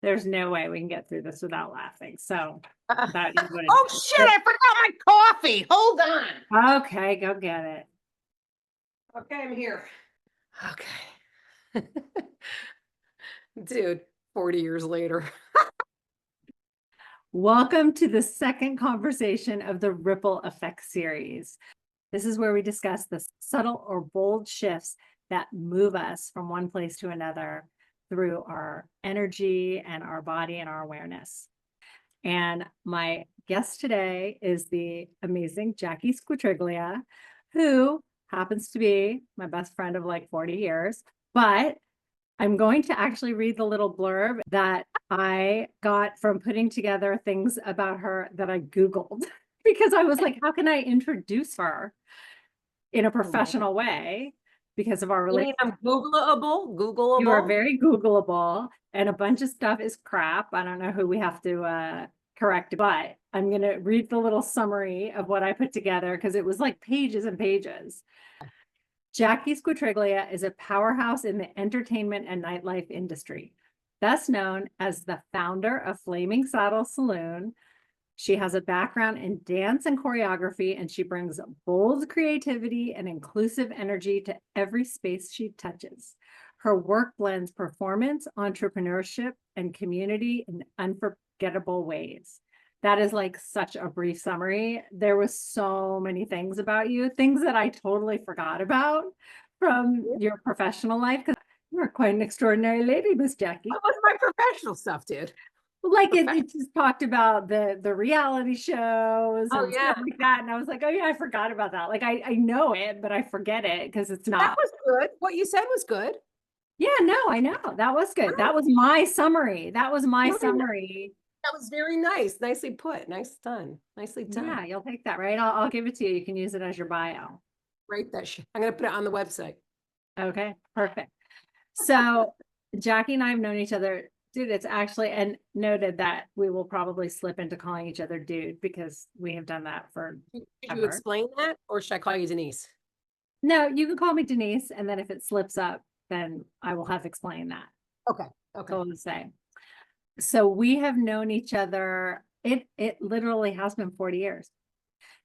There's no way we can get through this without laughing. So that is what it Oh is. shit, I forgot my coffee. Hold on. Okay, go get it. Okay, I'm here. Okay. Dude, 40 years later. Welcome to the second conversation of the Ripple Effect series. This is where we discuss the subtle or bold shifts that move us from one place to another through our energy and our body and our awareness. And my guest today is the amazing Jacqui Squatriglia, who happens to be my best friend of like 40 years. But I'm going to actually read the little blurb that I got from putting together things about her that I Googled because I was like, how can I introduce her in a professional way because of our You mean relationship? I'm Googleable? You are Googleable? very Googleable, and a bunch of stuff is crap. I don't know who we have to correct, but I'm going to read the little summary of what I put together because it was like pages and pages. Jacqui Squatriglia is a powerhouse in the entertainment and nightlife industry. Best known as the founder of Flaming Saddles Saloon, she has a background in dance and choreography, and she brings bold creativity and inclusive energy to every space she touches. Her work blends performance, entrepreneurship, and community in unforgettable ways. That is like such a brief summary. There was so many things about you, things that I totally forgot about from your professional life, because you're quite an extraordinary lady, Miss Jacqui. That was my professional stuff, dude. Like it, Professional. it just talked about the reality shows Oh and yeah. stuff like that. And I was like, oh yeah, I forgot about that. Like I know it, but I forget it because it's That not. was good. What you said was good. Yeah, no, I know. That was good. That was my summary. That was my Very nice. summary. That was very nice. Nicely put. Nice done. Nicely Yeah, done. you'll take that, right? I'll give it to you. You can use it as your bio. Write that shit. I'm gonna put it on the website. Okay, perfect. So Jacqui and I have known each other, dude. It's actually and noted that we will probably slip into calling each other dude because we have done that for Should you ever. explain that, or should I call you Denise? No, you can call me Denise, and then if it slips up, then I will have explained that. Okay. Okay. So I'll say. So we have known each other. It literally has been 40 years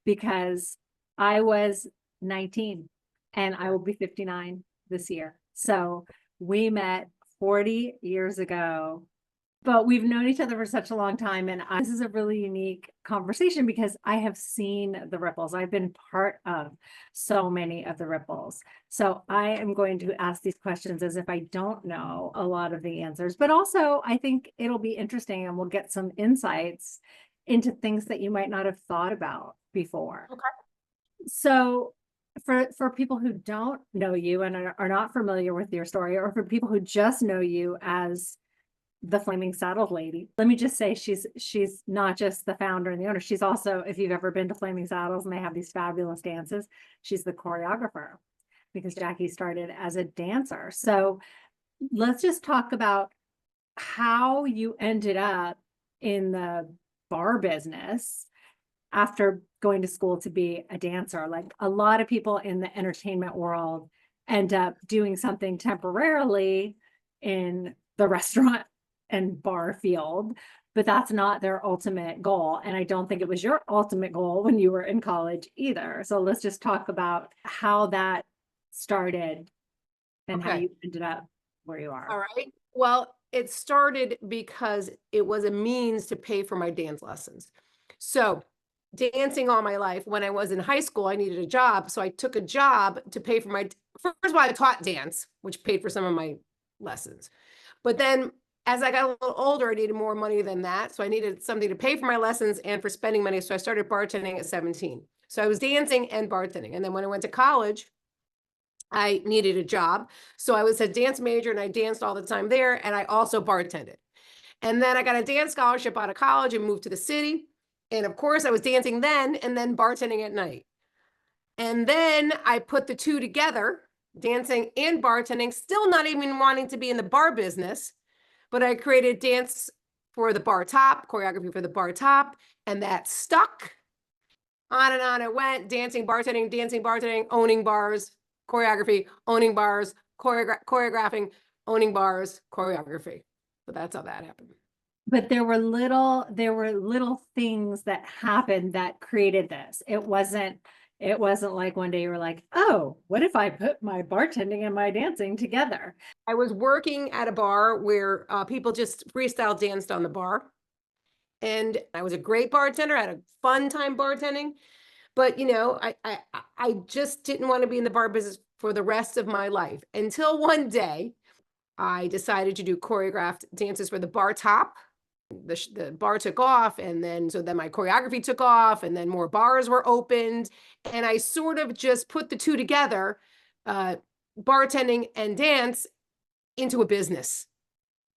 because I was 19 and I will be 59 this year. So we met 40 years ago, but we've known each other for such a long time. And this is a really unique conversation because I have seen the ripples. I've been part of so many of the ripples. So I am going to ask these questions as if I don't know a lot of the answers, but also I think it'll be interesting and we'll get some insights into things that you might not have thought about before. Okay. So for people who don't know you and are not familiar with your story, or for people who just know you as the Flaming Saddle lady, let me just say she's not just the founder and the owner. She's also, if you've ever been to Flaming Saddles and they have these fabulous dances, she's the choreographer because Jacqui started as a dancer. So let's just talk about how you ended up in the bar business after going to school to be a dancer. Like a lot of people in the entertainment world end up doing something temporarily in the restaurant and bar field, but that's not their ultimate goal. And I don't think it was your ultimate goal when you were in college either. So let's just talk about how that started and how Okay. you ended up where you are. All right. Well, it started because it was a means to pay for my dance lessons. So, dancing all my life, when I was in high school, I needed a job. So, I took a job to pay for my, first of all, I taught dance, which paid for some of my lessons. But then as I got a little older, I needed more money than that. So, I needed something to pay for my lessons and for spending money. So, I started bartending at 17. So, I was dancing and bartending. And then when I went to college, I needed a job. So I was a dance major and I danced all the time there. And I also bartended. And then I got a dance scholarship out of college and moved to the city. And of course, I was dancing then and then bartending at night. And then I put the two together, dancing and bartending, still not even wanting to be in the bar business. But I created dance for the bar top, choreography for the bar top. And that stuck. On and on it went, dancing, bartending, owning bars, choreography, choreographing, owning bars, choreography. So that's how that happened. But there were little things that happened that created this. It wasn't like one day you were like, oh, what if I put my bartending and my dancing together? I was working at a bar where people just freestyle danced on the bar. And I was a great bartender. I had a fun time bartending. But you know, I just didn't want to be in the bar business for the rest of my life until one day I decided to do choreographed dances for the bar top. The bar took off, and then my choreography took off, and then more bars were opened, and I sort of just put the two together, uh, bartending and dance, into a business,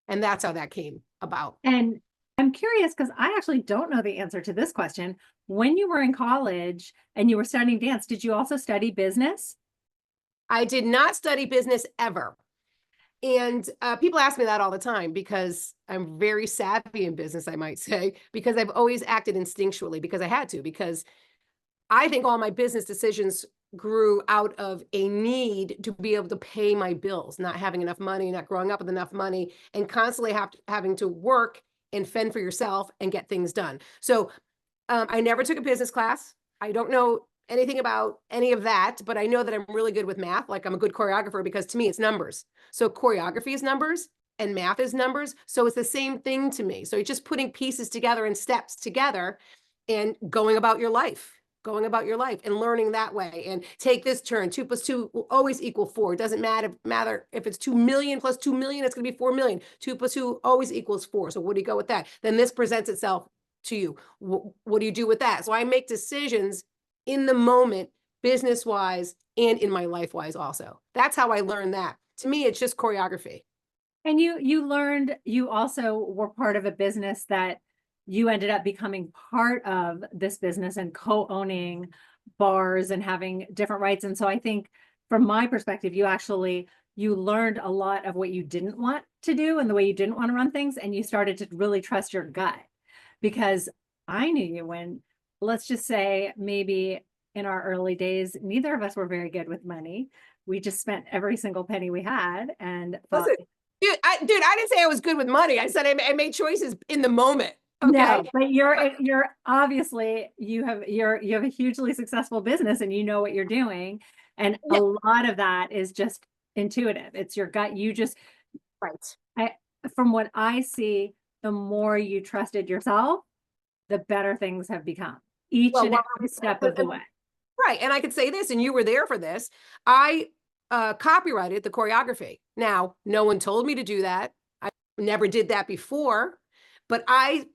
and that's how that came about. And I'm curious because I actually don't know the answer to this question. When you were in college and you were studying dance, did you also study business? I did not study business ever. And people ask me that all the time because I'm very savvy in business, I might say, because I've always acted instinctually because I had to, because I think all my business decisions grew out of a need to be able to pay my bills, not having enough money, not growing up with enough money, and constantly having to work and fend for yourself and get things done. So I never took a business class. I don't know anything about any of that, but I know that I'm really good with math. Like I'm a good choreographer because to me it's numbers. So choreography is numbers and math is numbers. So it's the same thing to me. So you're just putting pieces together and steps together and going about your life and learning that way. And take this turn. 2 + 2 will always equal 4. It doesn't matter if it's 2 million plus 2 million, it's going to be 4 million. 2 + 2 always equals 4. So what do you go with that? Then this presents itself to you. What do you do with that? So I make decisions in the moment, business wise, and in my life wise also. That's how I learned that. To me, it's just choreography. And you also were part of a business that you ended up becoming part of this business and co-owning bars and having different rights. And so I think from my perspective, you learned a lot of what you didn't want to do and the way you didn't want to run things. And you started to really trust your gut because I knew you when, let's just say, maybe in our early days, neither of us were very good with money. We just spent every single penny we had and thought, Listen, dude, I didn't say I was good with money. I said I made choices in the moment. Okay. no, but you're obviously you have a hugely successful business and you know what you're doing. And a Yeah. lot of that is just intuitive. It's your gut. You just Right. I from what I see, the more you trusted yourself, the better things have become each Well, and every step of the way. right. And I could say this, and you were there for this. I copyrighted the choreography. Now, no one told me to do that. I never did that before, but I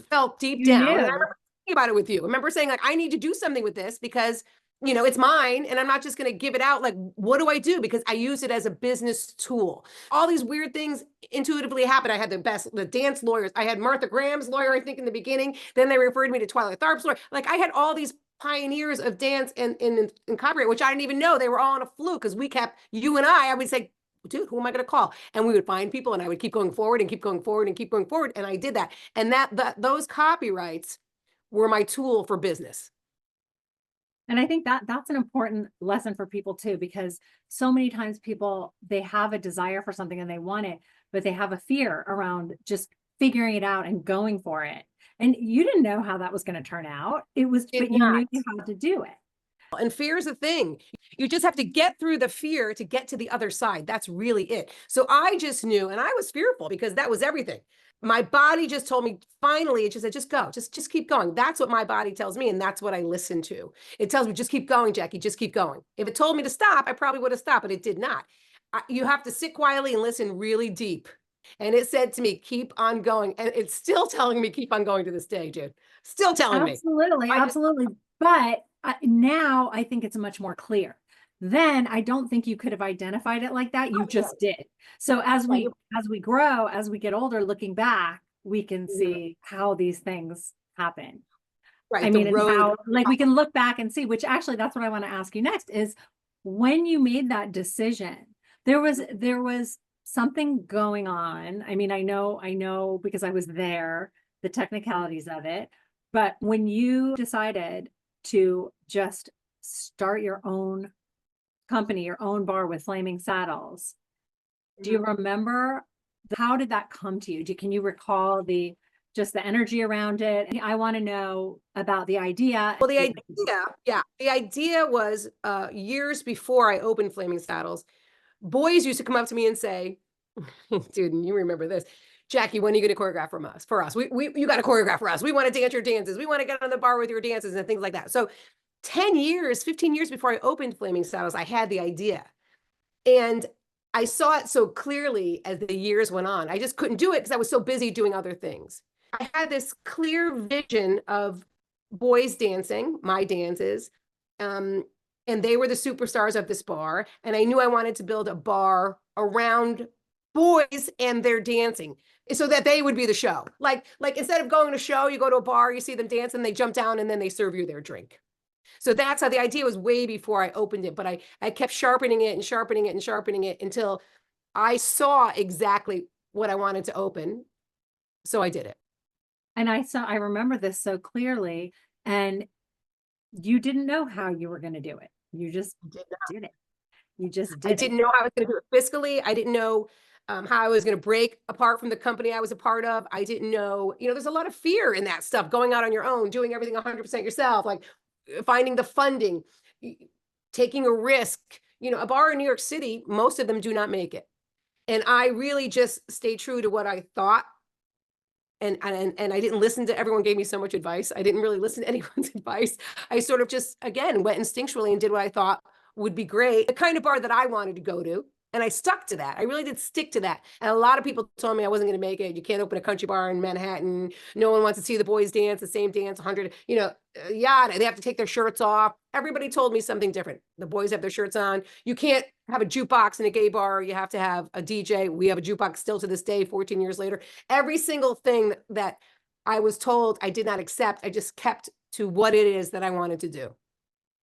felt deep You down, and I knew. remember talking about it with you. I remember saying, like, I need to do something with this because, you know, it's mine and I'm not just going to give it out. Like, what do I do? Because I use it as a business tool. All these weird things intuitively happen. I had the dance lawyers. I had Martha Graham's lawyer, I think, in the beginning. Then they referred me to Twyla Tharp's lawyer. Like, I had all these pioneers of dance and copyright, which I didn't even know. They were all on a fluke because you and I would say, dude, who am I going to call? And we would find people and I would keep going forward and keep going forward and keep going forward. And I did that. And those copyrights were my tool for business. And I think that that's an important lesson for people too, because so many times people, they have a desire for something and they want it, but they have a fear around just figuring it out and going for it. And you didn't know how that was going to turn out. Did But you not. knew you had to do it. And fear is a thing. You just have to get through the fear to get to the other side. That's really it. So I just knew, and I was fearful because that was everything. My body just told me, finally, it just said, just go, just keep going. That's what my body tells me. And that's what I listen to. It tells me, just keep going, Jacqui, just keep going. If it told me to stop, I probably would have stopped, but it did not. You have to sit quietly and listen really deep. And it said to me, keep on going. And it's still telling me, keep on going to this day, dude. Still telling me. Absolutely, absolutely. But now I think it's much more clear. Then I don't think you could have identified it like that. You just did. So as we grow, as we get older, looking back, we can see how these things happen. Right. I The mean, and road. how, like, we can look back and see, which actually that's what I want to ask you next is when you made that decision, there was something going on. I mean, I know because I was there, the technicalities of it, but when you decided to just start your own company, your own bar with Flaming Saddles, do you remember How did that come to you? Can you recall just the energy around it? I want to know about the idea. Well, the idea, yeah, the idea was years before I opened Flaming Saddles, boys used to come up to me and say, dude, and you remember this, Jacqui, when are you going to choreograph from us? For us, you got to choreograph for us. We want to dance your dances. We want to get on the bar with your dances and things like that. So 10 years, 15 years before I opened Flaming Saddles, I had the idea. And I saw it so clearly as the years went on. I just couldn't do it because I was so busy doing other things. I had this clear vision of boys dancing, my dances, and they were the superstars of this bar. And I knew I wanted to build a bar around boys and their dancing so that they would be the show. Like instead of going to a show, you go to a bar, you see them dance and they jump down and then they serve you their drink. So that's how the idea was way before I opened it, but I kept sharpening it and sharpening it and sharpening it until I saw exactly what I wanted to open. So I did it. And I remember this so clearly, and you didn't know how you were going to do it. You just did it. You just did I didn't know how I was going to do it fiscally. I didn't know how I was going to break apart from the company I was a part of. I didn't know, there's a lot of fear in that stuff, going out on your own, doing everything 100% yourself, like finding the funding, taking a risk. A bar in New York City, most of them do not make it. And I really just stayed true to what I thought. And I didn't listen to, everyone gave me so much advice. I didn't really listen to anyone's advice. I sort of just, again, went instinctually and did what I thought would be great. The kind of bar that I wanted to go to. And I stuck to that. I really did stick to that. And a lot of people told me I wasn't going to make it. You can't open a country bar in Manhattan. No one wants to see the boys dance, the same dance, 100, yada. They have to take their shirts off. Everybody told me something different. The boys have their shirts on. You can't have a jukebox in a gay bar. You have to have a DJ. We have a jukebox still to this day, 14 years later. Every single thing that I was told I did not accept. I just kept to what it is that I wanted to do.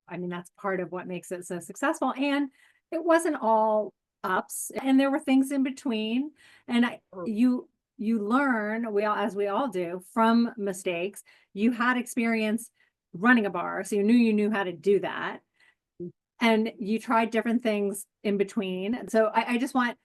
I mean, that's part of what makes it so successful. And it wasn't all ups, and there were things in between. And you learn, as we all do, from mistakes. You had experience running a bar, so you knew how to do that. And you tried different things in between. So I just want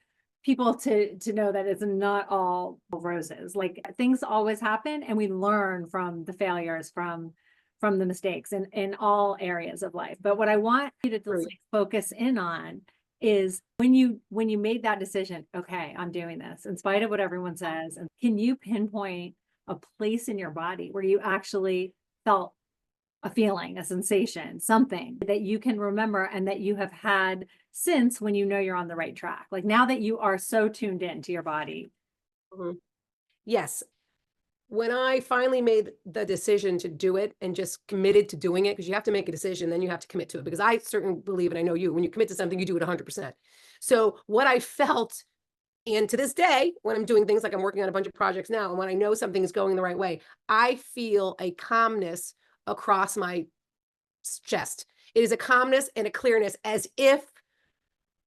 people to know that it's not all roses. Like, things always happen, and we learn from the failures, from the mistakes in all areas of life. But what I want you to focus in on is when you made that decision, okay, I'm doing this in spite of what everyone says. And can you pinpoint a place in your body where you actually felt a feeling, a sensation, something that you can remember and that you have had since, when you're on the right track? Like, now that you are so tuned in to your body. Yes. When I finally made the decision to do it and just committed to doing it, because you have to make a decision, then you have to commit to it. Because I certainly believe, and I know you, when you commit to something, you do it 100%. So what I felt, and to this day, when I'm doing things like I'm working on a bunch of projects now, and when I know something is going the right way, I feel a calmness across my chest. It is a calmness and a clearness, as if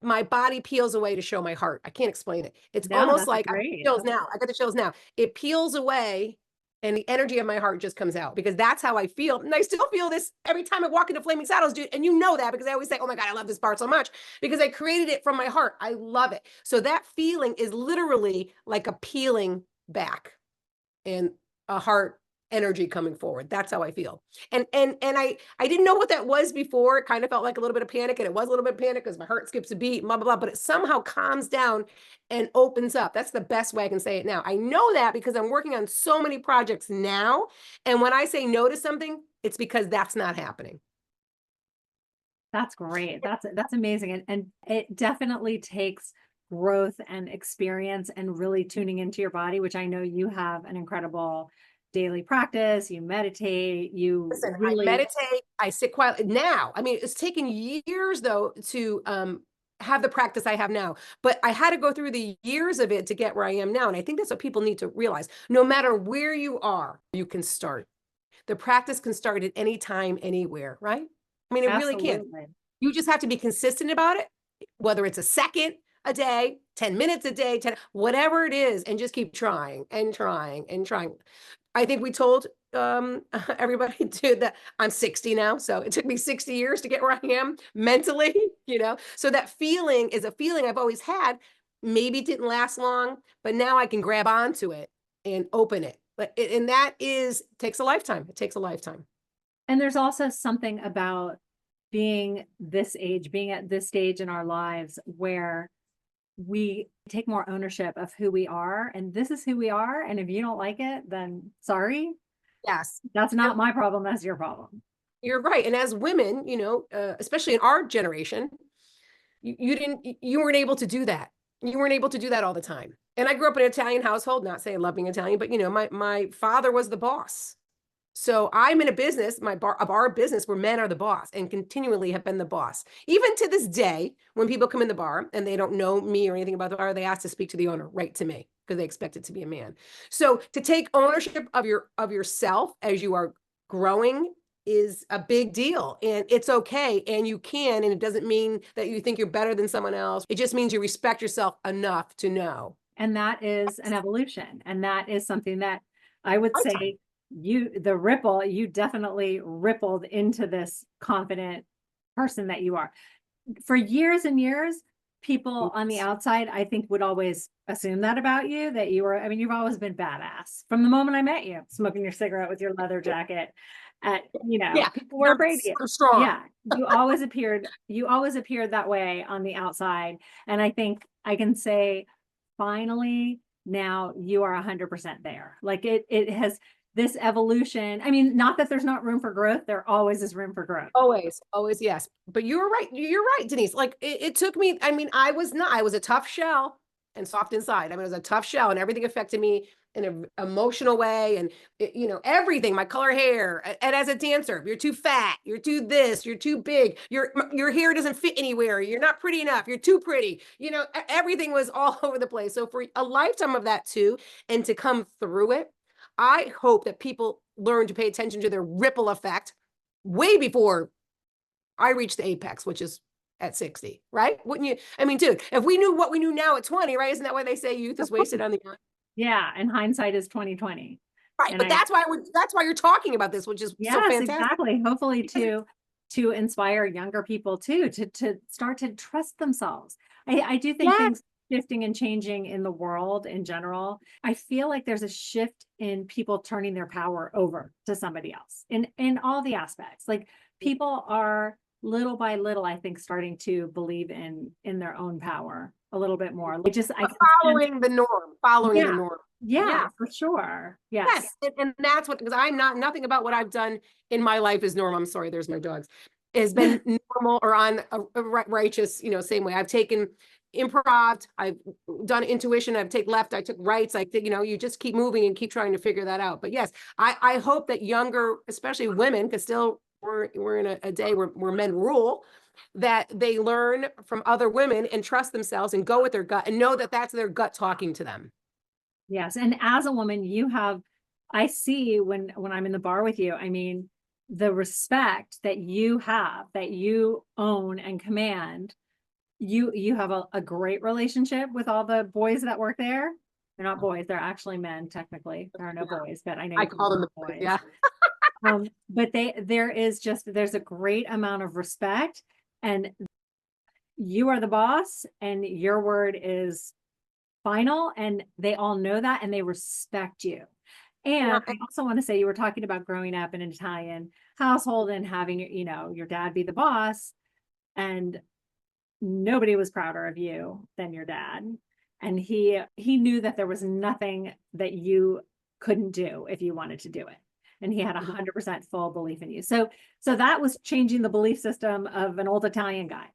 my body peels away to show my heart. I can't explain it. It's almost like I got the chills now. It peels away and the energy of my heart just comes out, because that's how I feel. And I still feel this every time I walk into Flaming Saddles, dude. And you know that, because I always say, oh my God, I love this bar so much, because I created it from my heart. I love it. So that feeling is literally like a peeling back and a heart energy coming forward. That's how I feel. And I didn't know what that was before. It kind of felt like a little bit of panic, and it was a little bit of panic because my heart skips a beat, blah, blah, blah, but it somehow calms down and opens up. That's the best way I can say it now. I know that because I'm working on so many projects now. And when I say no to something, it's because that's not happening. That's great. That's amazing. And it definitely takes growth and experience and really tuning into your body, which I know you have an incredible daily practice. You meditate, Listen, I meditate, I sit quietly now. I mean, it's taken years though to have the practice I have now, but I had to go through the years of it to get where I am now. And I think that's what people need to realize. No matter where you are, you can start. The practice can start at any time, anywhere, right? I mean, it really can. You just have to be consistent about it, whether it's a second a day, 10 minutes a day, whatever it is, and just keep trying and trying and trying. I think we told everybody too that I'm 60 now. So it took me 60 years to get where I am mentally, So that feeling is a feeling I've always had. maybe it didn't last long, but now I can grab onto it and open it. And that takes a lifetime. It takes a lifetime. And there's also something about being this age, being at this stage in our lives where we take more ownership of who we are, and this is who we are. And if you don't like it, then sorry, Yes. that's not my problem. That's your problem. You're right. And as women, especially in our generation, you weren't able to do that. You weren't able to do that all the time. And I grew up in an Italian household, not saying I love being Italian, but my father was the boss. So I'm in a business, a bar business where men are the boss and continually have been the boss. Even to this day, when people come in the bar and they don't know me or anything about the bar, they ask to speak to the owner, right to me, because they expect it to be a man. So to take ownership of yourself as you are growing is a big deal, and it's okay, and you can, and it doesn't mean that you think you're better than someone else. It just means you respect yourself enough to know. And that is an evolution. And that is something that I would Lifetime. say you definitely rippled into this confident person that you are. For years and years, people on the outside, I think, would always assume that about you, that you were, I mean, you've always been badass from the moment I met you, smoking your cigarette with your leather jacket Yeah, people were afraid of you. I'm strong. Yeah, you always appeared that way on the outside. And I think I can say, finally, now you are 100% there. Like it has this evolution. I mean, not that there's not room for growth. There always is room for growth. Always, always, yes. But you're right. You're right, Denise. Like it took me, I mean, I was a tough shell and soft inside. I mean, it was a tough shell and everything affected me in an emotional way. And everything, my color hair. And as a dancer, you're too fat, you're too this, you're too big, your hair doesn't fit anywhere, you're not pretty enough, you're too pretty. Everything was all over the place. So for a lifetime of that too, and to come through it, I hope that people learn to pay attention to their ripple effect way before I reached the apex, which is at 60, right? Wouldn't you? I mean, dude, if we knew what we knew now at 20, right? Isn't that why they say youth is wasted on the young? Yeah, and hindsight is 2020. Right, and but that's why you're talking about this, which is so fantastic. Exactly. Hopefully to inspire younger people too, to start to trust themselves. I do think things shifting and changing in the world in general. I feel like there's a shift in people turning their power over to somebody else in all the aspects. Like people are little by little, I think, starting to believe in their own power a little bit more. Like following the norm. Yeah, for sure. Yes. And that's what, because I'm nothing about what I've done in my life is normal. I'm sorry, there's my dogs. Has been normal or on a righteous, same way. I've taken improv, I've done intuition, I've taken left, I took rights. I think, you just keep moving and keep trying to figure that out. But yes, I hope that younger, especially women, because still we're in a day where men rule, that they learn from other women and trust themselves and go with their gut and know that that's their gut talking to them. Yes. And as a woman, I see when I'm in the bar with you, I mean, the respect that you have, that you own and command, you have a great relationship with all the boys that work there. They're not boys, they're actually men, technically. There are no boys, but I know I call them the boys. Yeah. But there's a great amount of respect, and you are the boss and your word is final, and they all know that and they respect you. And I also want to say, you were talking about growing up in an Italian household and having, your dad be the boss, and nobody was prouder of you than your dad. And he knew that there was nothing that you couldn't do if you wanted to do it. And he had 100% full belief in you. So that was changing the belief system of an old Italian guy.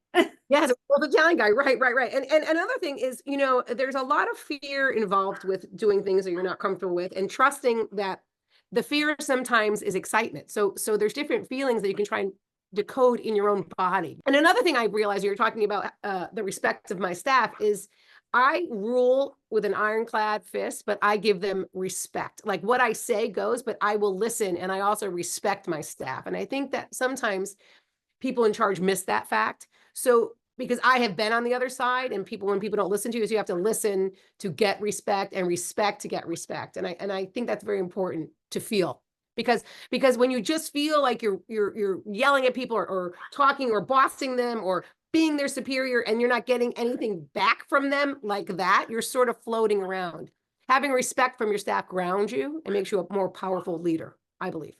Yes, old Italian guy. Right. And another thing is, there's a lot of fear involved with doing things that you're not comfortable with, and trusting that the fear sometimes is excitement. So there's different feelings that you can try and decode in your own body. And another thing I realized, you're talking about the respect of my staff, is I rule with an ironclad fist, but I give them respect. Like what I say goes, but I will listen, and I also respect my staff. And I think that sometimes people in charge miss that fact. So because I have been on the other side, and when people don't listen to you, so you have to listen to get respect, and respect to get respect. And I think that's very important to feel, because when you just feel like you're yelling at people or talking or bossing them or being their superior and you're not getting anything back from them like that, you're sort of floating around. Having respect from your staff grounds you and makes you a more powerful leader, I believe.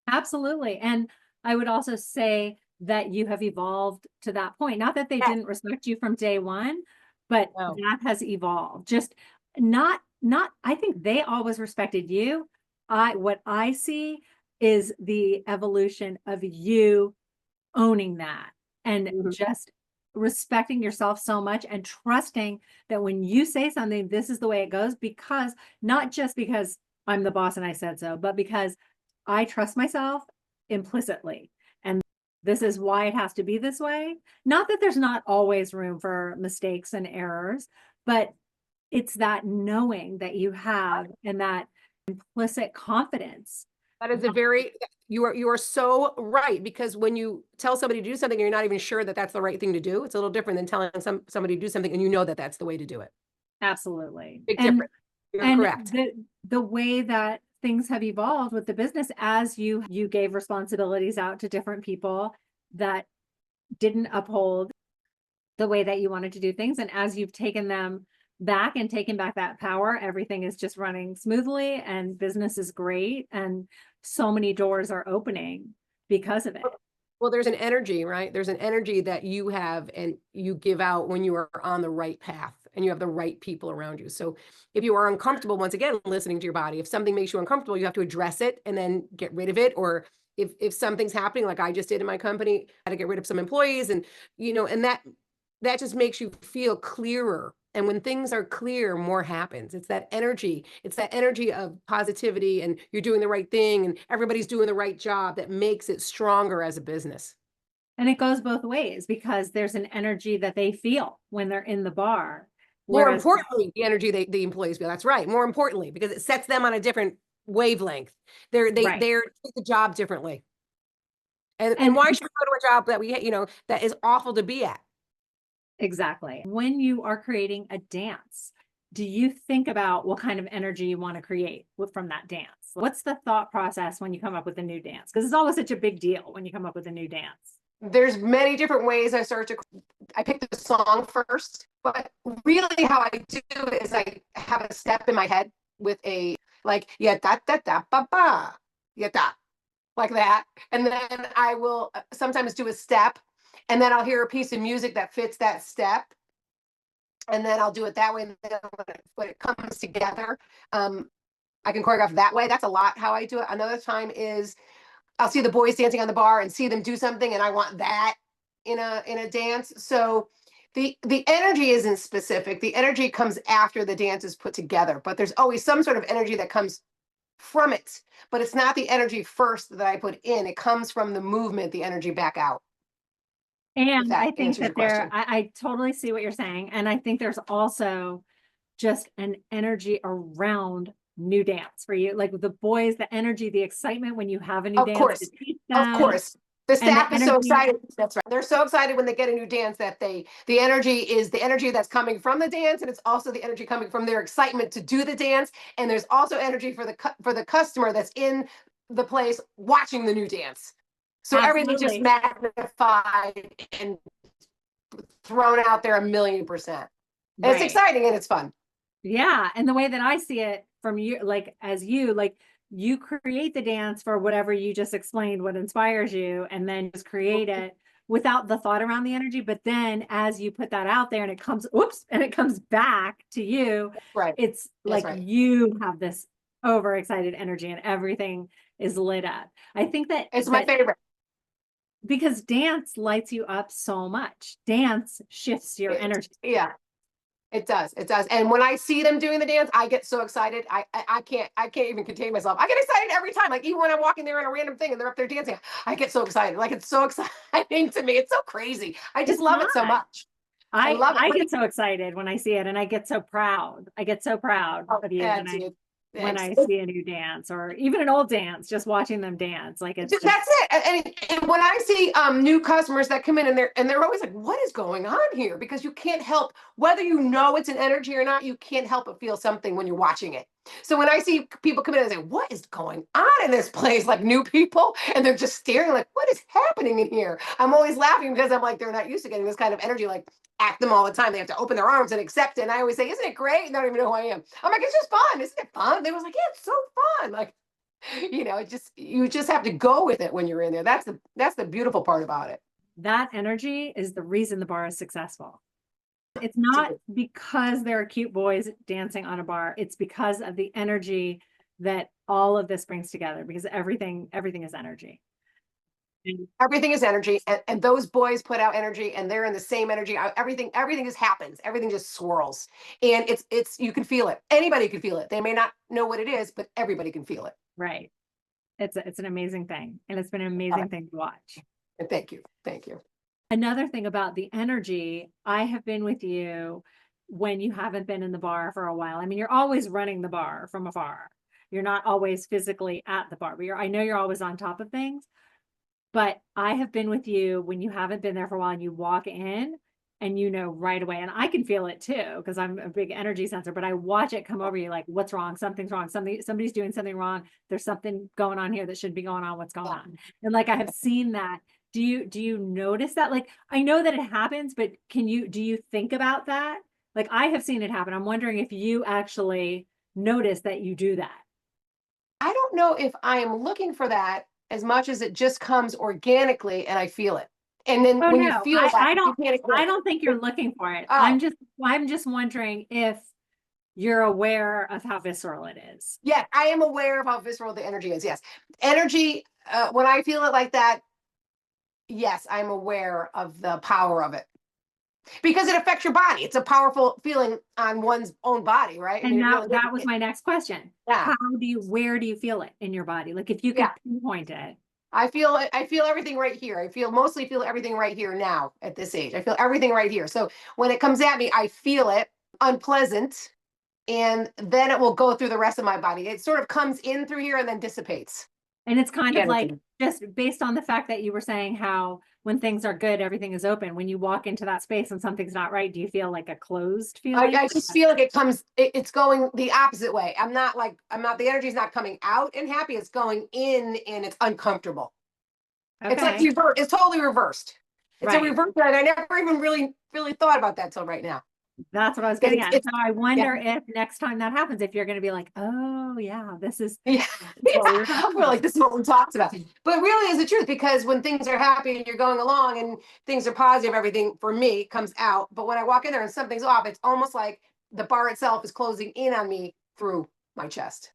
Absolutely. And I would also say that you have evolved to that point. Not that they Yes. didn't respect you from day one, but No. that has evolved. Just not, I think they always respected you. What I see is the evolution of you owning that and Mhm. just respecting yourself so much and trusting that when you say something, this is the way it goes, because not just because I'm the boss and I said so, but because I trust myself implicitly. And this is why it has to be this way. Not that there's not always room for mistakes and errors, but it's that knowing that you have and that implicit confidence. That is a very, you are so right, because when you tell somebody to do something and you're not even sure that that's the right thing to do, it's a little different than telling somebody to do something and you know that that's the way to do it. Absolutely. Big difference. You're And correct. the way that things have evolved with the business, as you gave responsibilities out to different people that didn't uphold the way that you wanted to do things, and as you've taken them back and taken back that power, everything is just running smoothly and business is great, and so many doors are opening because of it. Well, there's an energy, right? There's an energy that you have and you give out when you are on the right path and you have the right people around you. So if you are uncomfortable, once again, listening to your body, if something makes you uncomfortable, you have to address it and then get rid of it. Or if something's happening, like I just did in my company, I had to get rid of some employees and, and that just makes you feel clearer. And when things are clear, more happens. It's that energy. It's that energy of positivity and you're doing the right thing and everybody's doing the right job that makes it stronger as a business. And it goes both ways because there's an energy that they feel when they're in the bar. More Whereas, importantly, the energy the employees feel. That's right. More importantly, because it sets them on a different wavelength. right. They're take the job differently. And And why should we go to a job that that is awful to be at? exactly. When you are creating a dance, do you think about what kind of energy you want to create from that dance? What's the thought process when you come up with a new dance? Because it's always such a big deal when you come up with a new dance. There's many different ways I pick the song first, but really how I do is I have a step in my head with a like, yeah, da, da, da, ba, ba, yeah, da, like that. And then I will sometimes do a step and then I'll hear a piece of music that fits that step. And then I'll do it that way. And then when it comes together, I can choreograph that way. That's a lot how I do it. Another time is I'll see the boys dancing on the bar and see them do something, and I want that in a dance. So the energy isn't specific. The energy comes after the dance is put together, but there's always some sort of energy that comes from it. But it's not the energy first that I put in. It comes from the movement, the energy back out. If And that I think answers your that question. I totally see what you're saying. And I think there's also just an energy around new dance for you. Like with the boys, the energy, the excitement when you have a new Of dance to course, teach of them, course. The and the staff is so energy. excited. That's right. They're so excited when they get a new dance that the energy is the energy that's coming from the dance, and it's also the energy coming from their excitement to do the dance. And there's also energy for the customer that's in the place watching the new dance. So everything just Absolutely. magnified and thrown out there 1,000,000%. And it's Right. exciting and it's fun. Yeah. And the way that I see it from you, like as you, like you create the dance for whatever you just explained, what inspires you, and then just create it without the thought around the energy. But then as you put that out there and it comes, whoops, and it comes back to you, Right. it's That's like right. you have this overexcited energy and everything is lit up. I think that It's my favorite. because dance lights you up so much. Dance shifts your energy. Yeah. It does. It does. And when I see them doing the dance, I get so excited. I can't even contain myself. I get excited every time. Like even when I'm walking there on a random thing and they're up there dancing, I get so excited. Like it's so exciting to me. It's so crazy. I just It's love it so not. much. I love I it. get so excited when I see it and I get so proud. I get so proud Oh, of you yeah, when I dude. when Thanks. I see a new dance or even an old dance, just watching them dance. Like it's just, That's it. And when I see new customers that come in and they're always like, what is going on here? Because you can't help, whether you know it's an energy or not, you can't help but feel something when you're watching it. So when I see people come in and say, what is going on in this place? Like new people, and they're just staring like, what is happening in here? I'm always laughing because I'm like, they're not used to getting this kind of energy, like at them all the time. They have to open their arms and accept it. And I always say, isn't it great? And they don't even know who I am. I'm like, it's just fun. Isn't it fun? They was like, yeah, it's so fun. Like, it just, you just have to go with it when you're in there. That's the beautiful part about it. that energy is the reason the bar is successful. It's not because there are cute boys dancing on a bar. It's because of the energy that all of this brings together, because everything is energy. Everything is energy, and those boys put out energy, and they're in the same energy. Everything just happens. Everything just swirls, and it's you can feel it. Anybody can feel it. They may not know what it is, but everybody can feel it. Right. It's an amazing thing, and it's been an amazing thing to watch. And thank you. Thank you. Another thing about the energy, I have been with you when you haven't been in the bar for a while. I mean, you're always running the bar from afar. You're not always physically at the bar, but I know you're always on top of things. But I have been with you when you haven't been there for a while and you walk in and you know right away. And I can feel it too, because I'm a big energy sensor, but I watch it come over you like, what's wrong? Something's wrong. Somebody's doing something wrong. There's something going on here that should be going on. What's going on? And like, I have seen that. Do you notice that? Like, I know that it happens, but do you think about that? Like, I have seen it happen. I'm wondering if you actually notice that you do that. I don't know if I am looking for that as much as it just comes organically, and I feel it. And then Oh when you no, feel that, I don't you can't I ignore don't think you're looking for it. Oh, I'm just wondering if you're aware of how visceral it is. yeah, I am aware of how visceral the energy is. Yes, energy. When I feel it like that, yes, I'm aware of the power of it because it affects your body. It's a powerful feeling on one's own body, right? I And mean, it that really that was my next question. yeah, Where do you feel it in your body? Like if you could yeah. pinpoint it. I feel it. I feel everything right here. Mostly feel everything right here now at this age. I feel everything right here. So when it comes at me, I feel it unpleasant, and then it will go through the rest of my body. It sort of comes in through here and then dissipates. And it's kind The of like energy. just based on the fact that you were saying how when things are good, everything is open. When you walk into that space and something's not right, do you feel like a closed feeling? I just feel like it's going the opposite way. The energy's not coming out and happy. It's going in and it's uncomfortable. It's like Okay. reverse. It's totally reversed. It's a Right. reverse. And I never even really thought about that till right now. That's what I was getting at. It's So I yeah. wonder if next time that happens, if you're going to be like, oh yeah, this is Yeah, what we were talking we're like, about. this is what we talked about. But really is the truth, because when things are happy and you're going along and things are positive, everything for me comes out. But when I walk in there and something's off, it's almost like the bar itself is closing in on me through my chest.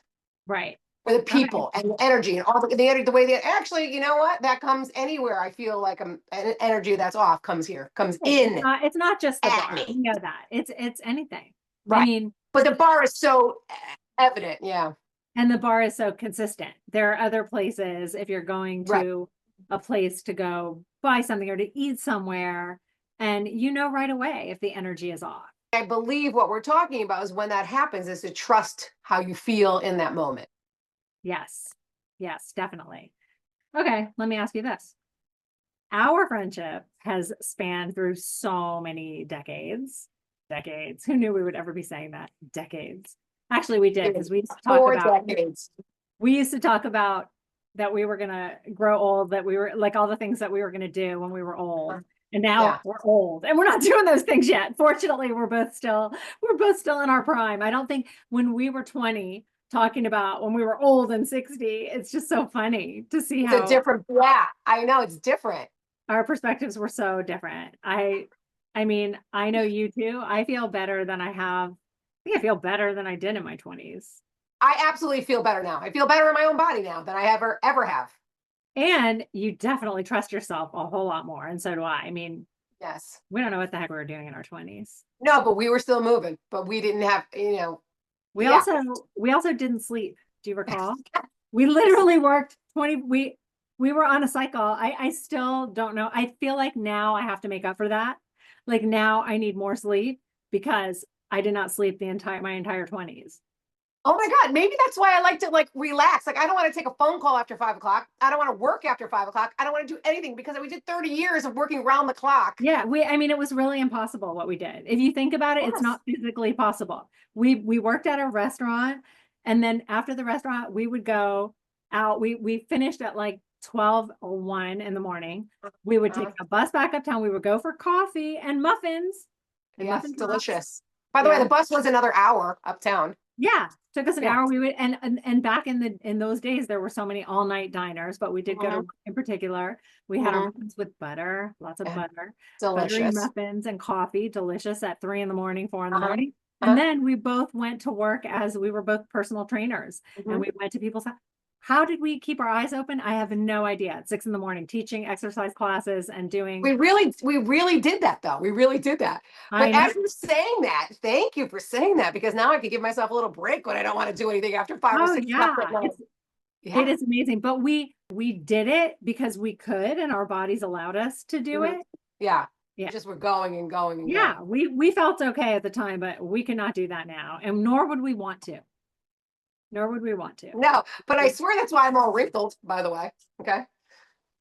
Right. Or the Okay. people and the energy and all the energy, the way that actually, you know what, that comes anywhere. I feel like an energy that's off comes in It's not just the at bar. We me. know that. It's anything. I Right. mean, But the bar is so evident. Yeah. and the bar is so consistent. There are other places, if you're going Right. to a place to go buy something or to eat somewhere, and you know right away if the energy is off. I believe what we're talking about is when that happens is to trust how you feel in that moment. Yes. Yes, definitely. Okay, let me ask you this. Our friendship has spanned through so many decades. Decades. Who knew we would ever be saying that? Decades. Actually, we did because Four decades. we used to talk about that we were gonna grow old, that we were like all the things that we were gonna do when we were old. And now Yeah. we're old and we're not doing those things yet. Fortunately, we're both still in our prime. I don't think when we were 20 talking about when we were old and 60, it's just so funny to see It's a how different, yeah, I know it's different. our perspectives were so different. I mean, I know you too. I feel better than I think I feel better than I did in my 20s. I absolutely feel better now. I feel better in my own body now than I ever have. And you definitely trust yourself a whole lot more. And so do I. I mean, Yes. we don't know what the heck we were doing in our 20s. No, but we were still moving, but we didn't have, We yeah. also didn't sleep. Do you recall? We literally worked 20 we were on a cycle. I still don't know. I feel like now I have to make up for that. Like now I need more sleep because I did not sleep my entire 20s. Oh my God, maybe that's why I like to like relax. Like I don't want to take a phone call after 5 o'clock. I don't want to work after 5 o'clock. I don't want to do anything because we did 30 years of working round the clock. Yeah, I mean, it was really impossible what we did. If you think about it, it's Yes. not physically possible. We worked at a restaurant, and then after the restaurant, we would go out. We finished at like 12 or 1 in the morning. We would take Uh, a bus back uptown. We would go for coffee and muffins and yes, muffin tops. delicious. By the way, Yeah. the bus was another hour uptown. Yeah, took us an Yeah. hour. We would and back in those days there were so many all-night diners, but we did go to Mhm, one in particular. We had our mhm. muffins with butter, lots of Yeah, butter, buttery delicious. muffins and coffee, delicious at 3 in the morning, 4 in the Uh-huh. morning. And Uh-huh. then we both went to work as we were both personal trainers and Mhm. we went to people's hou- How did we keep our eyes open? I have no idea. At 6 in the morning, teaching exercise classes and doing, We really did that though. We really did that. I But know. as you're saying that, thank you for saying that because now I can give myself a little break when I don't want to do anything after 5 or 6 o'clock at Yeah, night. it Yeah. is amazing, but we did it because we could and our bodies allowed us to do Mhm. it. Yeah. Yeah. Just we're going and going and going. Yeah, we felt okay at the time, but we cannot do that now, and nor would we want to. Nor would we want to. No, but I swear that's why I'm all wrinkled, by the way. Okay.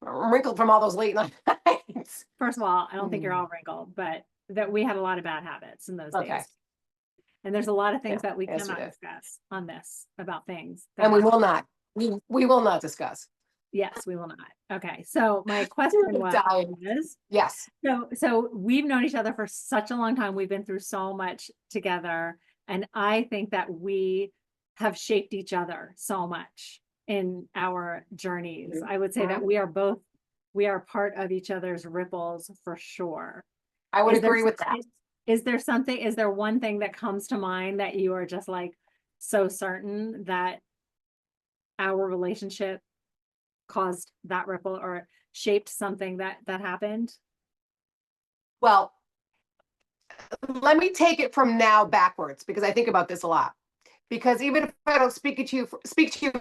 I'm wrinkled from all those late nights. First of all, I don't think you're Mm. all wrinkled, but that we had a lot of bad habits in those Okay. days. And there's a lot of Yeah. things that we Yes, we cannot did. discuss on this about things that And we happened. will not. We will not discuss. Yes, we will not. Okay. So my question Dying. was, Yes. so we've known each other for such a long time. We've been through so much together. And I think that we have shaped each other so much in our journeys. I would say that we are part of each other's ripples for sure. I would Is there agree with that. is there one thing that comes to mind that you are just like so certain that our relationship caused that ripple or shaped something that happened? Well, let me take it from now backwards because I think about this a lot. Because even if I don't speak to you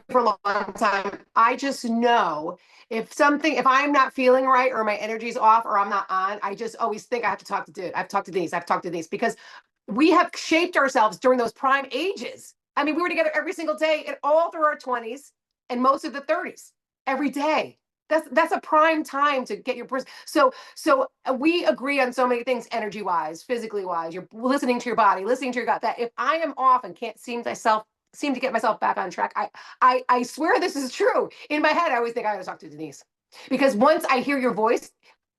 for a long time, I just know if I'm not feeling right or my energy's off or I'm not on, I just always think I have to talk to Dude. I've talked to Denise. I've talked to Denise because we have shaped ourselves during those prime ages. I mean, we were together every single day and all through our 20s and most of the 30s, every day. That's a prime time to get your person. So we agree on so many things, energy wise, physically wise. You're listening to your body, listening to your gut. That if I am off and can't seem to get myself back on track, I swear this is true. In my head, I always think I got to talk to Denise because once I hear your voice,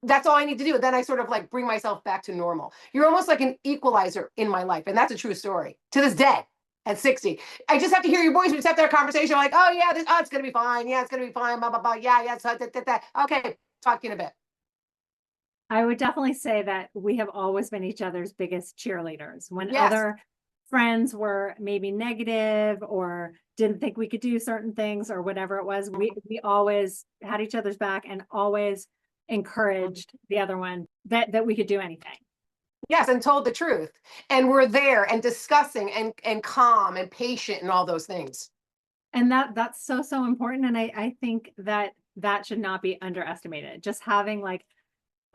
that's all I need to do. Then I sort of like bring myself back to normal. You're almost like an equalizer in my life, and that's a true story to this day. At 60, I just have to hear your voice. We just have to have a conversation. Like, oh yeah, it's gonna be fine. Yeah, it's gonna be fine. Blah blah blah. Yeah, yeah. So that. Okay, talk to you in a bit. I would definitely say that we have always been each other's biggest cheerleaders. When Yes. other friends were maybe negative or didn't think we could do certain things or whatever it was, we always had each other's back and always encouraged the other one that we could do anything. Yes, and told the truth. And we're there and discussing and calm and patient and all those things. And that's so important. And I think that that should not be underestimated. Just having like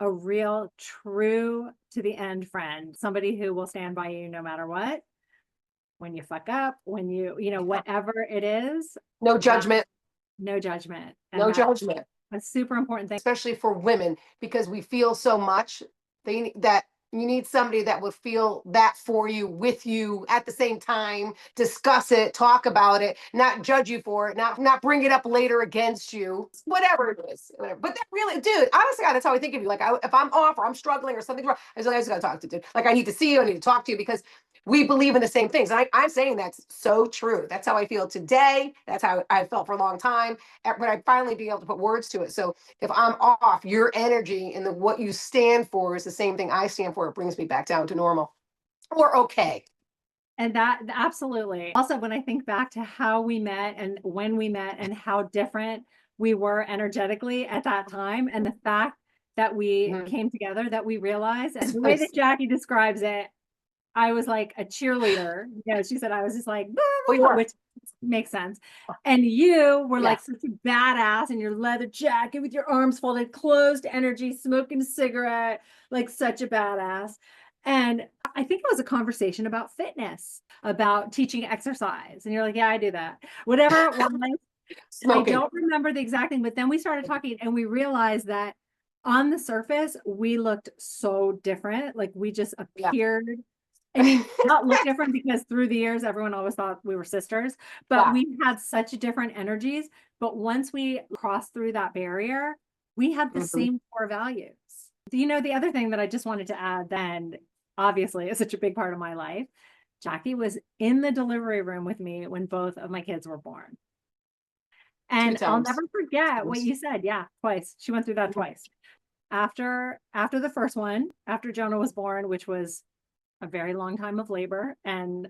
a real true to the end friend, somebody who will stand by you no matter what, when you fuck up, when you know, whatever it is, No that judgment. no judgment. And No that's judgment. a super important thing. Especially for women because we feel so much that you need somebody that will feel that for you with you at the same time, discuss it, talk about it, not judge you for it, not bring it up later against you, whatever it is, whatever. But that really, dude, honestly, God, that's how I think of you. Like if I'm off or I'm struggling or something's wrong, I just gotta talk to dude. Like I need to see you, I need to talk to you because we believe in the same things. And I'm saying that's so true. That's how I feel today. That's how I felt for a long time. But I finally be able to put words to it. So if I'm off, your energy and what you stand for is the same thing I stand for. It brings me back down to normal or okay. And that absolutely. Also, when I think back to how we met and when we met and how different we were energetically at that time, and the fact that we Mhm. came together, that we realized, and It's the way nice. that Jacqui describes it, I was like a cheerleader. You know, she said I was just like, "Blah, We blah," blah," were. which makes sense. And you were like Yes. such a badass in your leather jacket with your arms folded, closed energy, smoking a cigarette, like such a badass. And I think it was a conversation about fitness, about teaching exercise. And you're like, yeah, I do that. Whatever it was. I Smoking. don't remember the exact thing, but then we started talking and we realized that on the surface, we looked so different. Like we just Yeah. appeared. I mean, not look different because through the years, everyone always thought we were sisters, but Yeah. we had such different energies. But once we crossed through that barrier, we had the same core values. You know, the other thing that I just wanted to add then, obviously, is such a big part of my life. Jacqui was in the delivery room with me when both of my kids were born. And I'll times. never forget what you said. Yeah, twice. She went through that twice. After the first one, after Jonah was born, which was a very long time of labor, and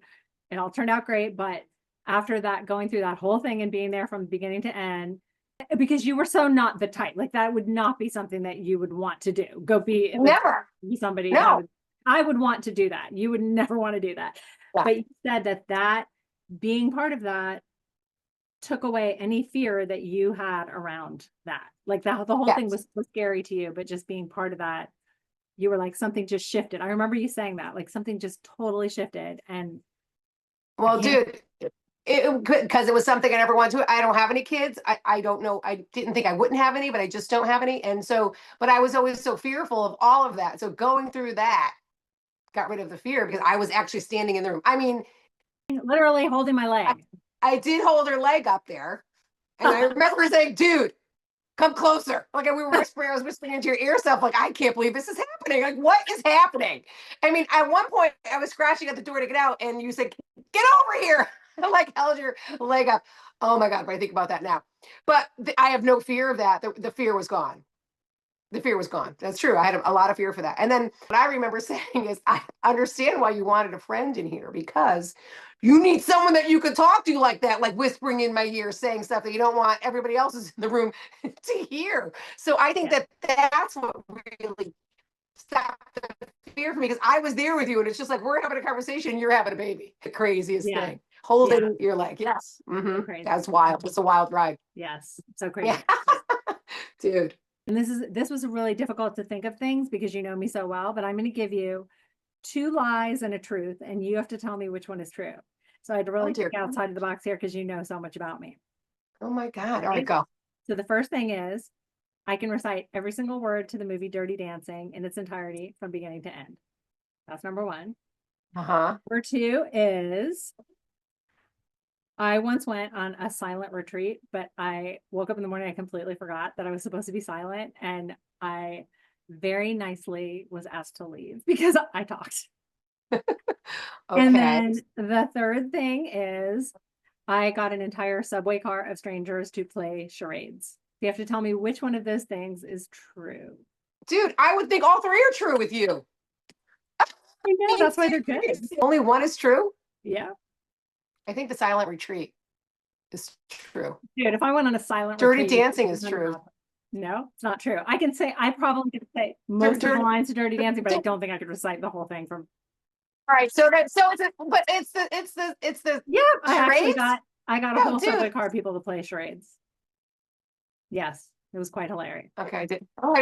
it all turned out great. But after that, going through that whole thing and being there from beginning to end, because you were so not the type, like that would not be something that you would want to do. Go be Never. somebody. No. I would want to do that. You would never want to do that. Yeah. But you said that being part of that took away any fear that you had around that. Like the whole thing was scary to you, but just being part of that, you were like, something just shifted. I remember you saying that, like something just totally shifted. And well, dude, because it was something I never wanted to. I don't have any kids. I don't know. I didn't think I wouldn't have any, but I just don't have any. And so, but I was always so fearful of all of that. So going through that got rid of the fear because I was actually standing in the room. I mean, literally holding my leg. I did hold her leg up there. And I remember saying, dude, come closer. Like we were whispering, I was whispering into your ear stuff. Like, I can't believe this is happening. Like, what is happening? I mean, at one point I was scratching at the door to get out and you said, get over here. I like held your leg up. Oh my God, but I think about that now. But I have no fear of that. The fear was gone. The fear was gone. That's true. I had a lot of fear for that. And then what I remember saying is, I understand why you wanted a friend in here because you need someone that you could talk to like that, like whispering in my ear, saying stuff that you don't want everybody else is in the room to hear. So I think that that's what really stopped the fear for me because I was there with you and it's just like we're having a conversation, you're having a baby. The craziest thing. Holding your leg. Yes. That's wild. It's a wild ride. Yes. So crazy. Dude. And this was really difficult to think of things because you know me so well, but I'm going to give you 2 lies and a truth, and you have to tell me which one is true. So I had to really think outside of the box here because you know so much about me. Oh my God. All right, go. So the first thing is I can recite every single word to the movie Dirty Dancing in its entirety from beginning to end. That's number 1. Number 2 is I once went on a silent retreat, but I woke up in the morning, I completely forgot that I was supposed to be silent, and I very nicely was asked to leave because I talked. And then the third thing is I got an entire subway car of strangers to play charades. You have to tell me which one of those things is true. Dude, I would think all 3 are true with you. I know, that's why they're good. Only one is true? Yeah. I think the silent retreat is true. Dude, if I went on a silent retreat. Dirty Dancing is true. No, it's not true. I probably could say most of the lines to Dirty Dancing, but I don't think I could recite the whole thing from. All right, so it's the yeah. Charades? I got a whole subway car of people to play charades. Yes, it was quite hilarious. Okay, I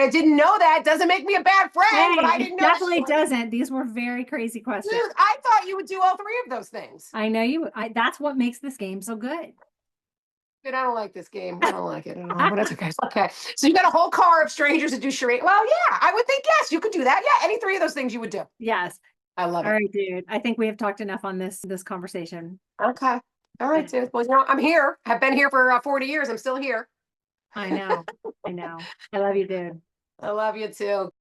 didn't know that. Doesn't make me a bad friend, but I didn't know. Definitely doesn't. These were very crazy questions. Dude, I thought you would do all 3 of those things. I know you. That's what makes this game so good. Dude, I don't like this game. I don't like it at all, but that's okay. Okay. So you got a whole car of strangers to do charade. Well, yeah, I would think, yes, you could do that. Yeah, any 3 of those things you would do. Yes. I love it. All right, dude. I think we have talked enough on this conversation. Okay. All right, dude. Well, you know, I'm here. I've been here for 40 years. I'm still here. I know. I know. I love you, dude. I love you too.